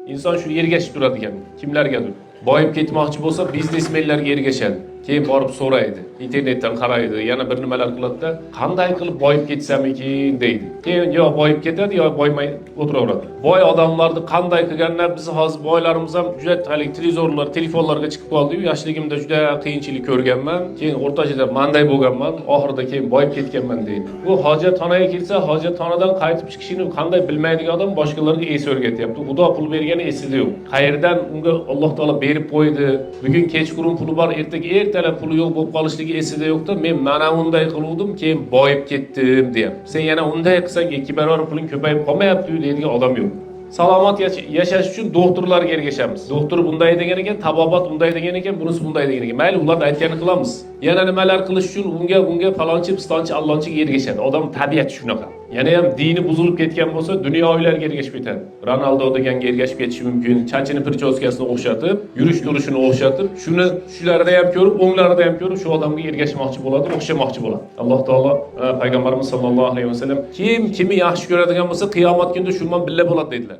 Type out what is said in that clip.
İnson shu ergashib turadigan. Kimlargadir. Boyib ketmoqchi bo'lsa, biznesmenlarga ergashadi. Keyin borib so'raydi, internetdan qaraydi, yana bir nimalar qiladi-da, qanday qilib boyib ketsamikin deydi. Keyin yo boyib ketadi, yo boymay o'tiraveradi. Boy odamlarni qanday qilganlar biz hozir boylarimiz ham juda televizorlar, telefonlarga chiqib qoldi-yu, yoshligimda juda qiyinchilik ko'rganman. Keyin o'rtachada manday bo'lganman, oxirida keyin boyib ketganman deydi. Bu hojatxonaga kelsa, hojatxonadan qaytib chiqishini qanday bilmaydigan odam boshqalarga es o'rgatyapti. Xudo pul bergani esida yo'q. Qayerdan unga Alloh taolo berib qo'ydi. Bugun kechqurun puli bor, ertalab puli yo'q bo'lib qolishligi esida yo'qda, men mana unday qiluvdim, keyin boyib ketdim deyapti. Sen yana unday qilsang, ikki barobar puling ko'payib qolmayapti deydigan odam yo'q. Salomat yashash uchun doktorlarga ergashamiz. Doktor bunday degan ekan, tabobat bunday degan ekan, bunisi bunday degan ekan. Mayli, ular aytganini qilamiz. Yana nimalar qilish uchun bunga falonchi, pistonchi, allonchiga ergashadi. Odam tabiati shunaqa. Yana ham dini buzilib ketgan bo'lsa, dunyovilarga ergashib ketadi. Ronaldo deganga ergashib ketishi mumkin. Chachini prichoskasini o'xshatib, yurish turishini o'xshatib, shularda ham ko'rib, o'nglarida ham ko'rib, shu odamga ergashmoqchi bo'ladi, o'xshamoqchi bo'ladi. Alloh taolo payg'ambarimiz sollallohu alayhi vasallam kimni yaxshi ko'radigan bo'lsa, qiyomat kunida shu bilan birga bo'ladi dedilar.